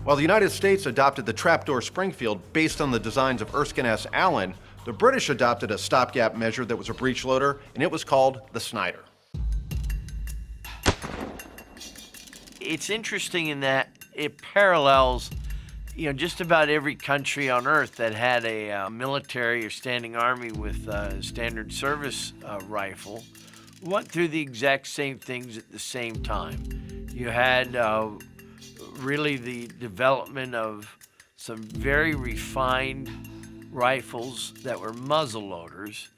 While the United States adopted the trapdoor Springfield based on the designs of Erskine S. Allen, the British adopted a stopgap measure that was a breech loader, and it was called the Snyder. It's interesting in that it parallels, just about every country on earth that had a military or standing army with a standard service rifle went through the exact same things at the same time. You had really the development of some very refined rifles that were muzzle loaders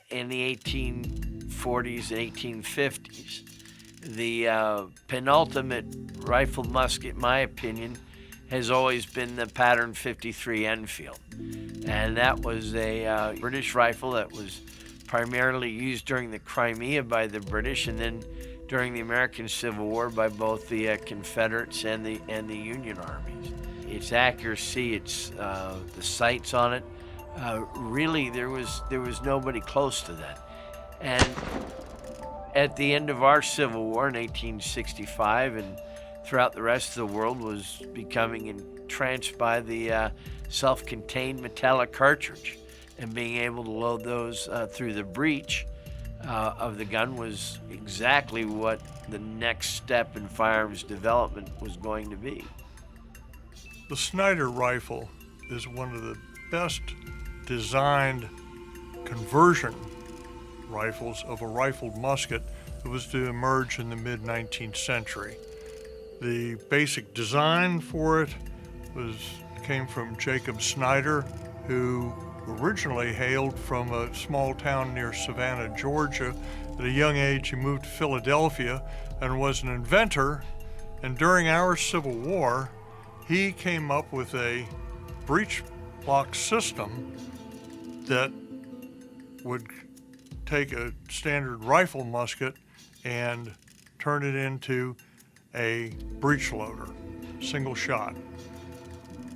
in the 1840s and 1850s. The penultimate rifle musket, in my opinion, has always been the pattern 53 Enfield. And that was a British rifle that was primarily used during the Crimea by the British, and then during the American Civil War by both the Confederates and the Union armies. Its accuracy, its the sights on it, really there was nobody close to that. And at the end of our Civil War in 1865 and throughout the rest of the world was becoming entranced by the self-contained metallic cartridge, and being able to load those through the breech of the gun was exactly what the next step in firearms development was going to be. The Snyder rifle is one of the best designed conversion rifles of a rifled musket that was to emerge in the mid-19th century. The basic design for it came from Jacob Snyder, who originally hailed from a small town near Savannah, Georgia. At a young age, he moved to Philadelphia and was an inventor. And during our Civil War, he came up with a breech block system that would take a standard rifle musket and turn it into a breech loader, single shot.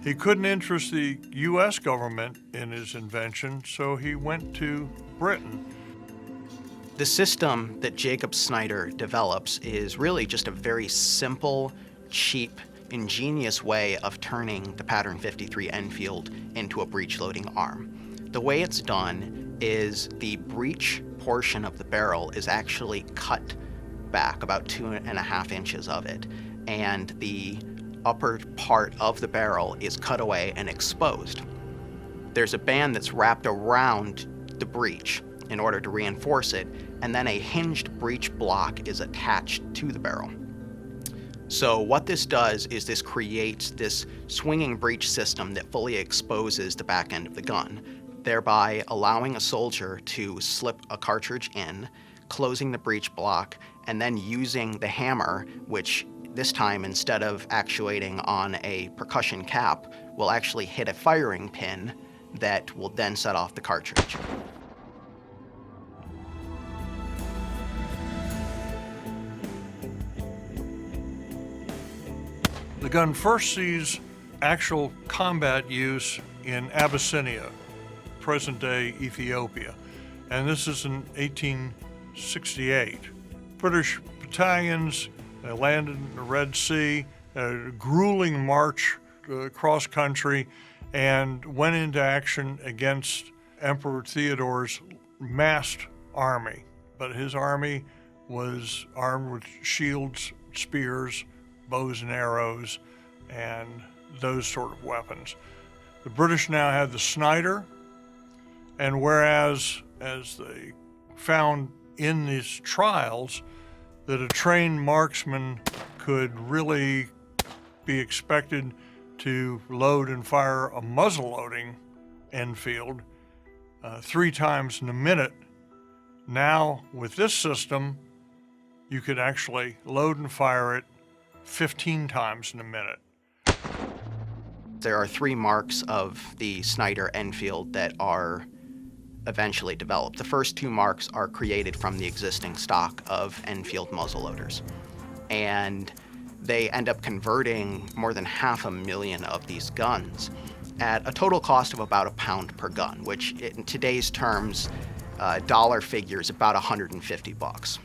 He couldn't interest the U.S. government in his invention, so he went to Britain. The system that Jacob Snyder develops is really just a very simple, cheap, ingenious way of turning the pattern 53 Enfield into a breech loading arm. The way it's done is the breech portion of the barrel is actually cut back, about 2.5 inches of it, and the upper part of the barrel is cut away and exposed. There's a band that's wrapped around the breech in order to reinforce it, and then a hinged breech block is attached to the barrel. So what this does is this creates this swinging breech system that fully exposes the back end of the gun, thereby allowing a soldier to slip a cartridge in, closing the breech block, and then using the hammer, which this time, instead of actuating on a percussion cap, will actually hit a firing pin that will then set off the cartridge. The gun first sees actual combat use in Abyssinia, present-day Ethiopia, and this is in 1868. British battalions landed in the Red Sea, a grueling march across country, and went into action against Emperor Theodore's massed army. But his army was armed with shields, spears, bows and arrows, and those sort of weapons. The British now had the Snyder, and whereas, as they found in these trials, that a trained marksman could really be expected to load and fire a muzzle-loading Enfield 3 times in a minute. Now, with this system, you could actually load and fire it 15 times in a minute. There are 3 marks of the Snyder Enfield that are eventually developed. The first 2 marks are created from the existing stock of Enfield muzzleloaders, and they end up converting more than 500,000 of these guns at a total cost of about £1 per gun, which in today's terms, dollar figures about $150.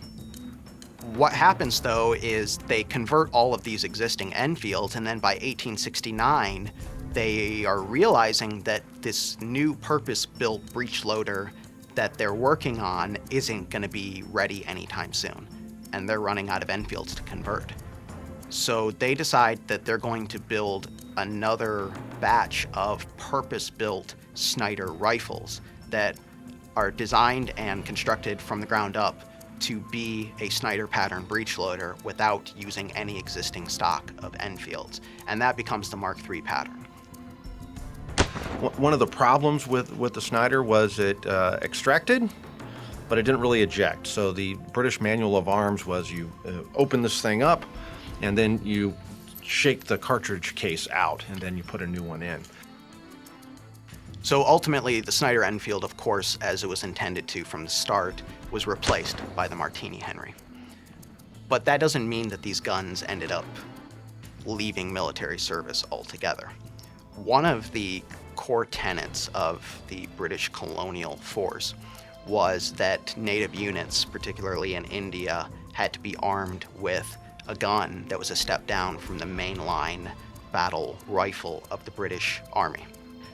What happens, though, is they convert all of these existing Enfields, and then by 1869, they are realizing that this new purpose-built breech loader that they're working on isn't going to be ready anytime soon, and they're running out of Enfields to convert. So they decide that they're going to build another batch of purpose-built Snyder rifles that are designed and constructed from the ground up to be a Snyder pattern breech loader without using any existing stock of Enfields, and that becomes the Mark III pattern. One of the problems with the Snyder was it extracted, but it didn't really eject. So the British manual of arms was you open this thing up, and then you shake the cartridge case out, and then you put a new one in. So ultimately, the Snyder Enfield, of course, as it was intended to from the start, was replaced by the Martini Henry. But that doesn't mean that these guns ended up leaving military service altogether. One of the core tenets of the British colonial force was that native units, particularly in India, had to be armed with a gun that was a step down from the mainline battle rifle of the British Army.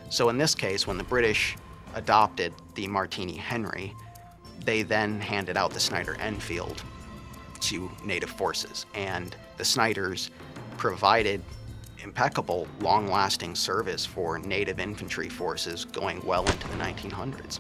So in this case, when the British adopted the Martini Henry, they then handed out the Snyder Enfield to native forces, and the Snyders provided impeccable, long-lasting service for native infantry forces going well into the 1900s.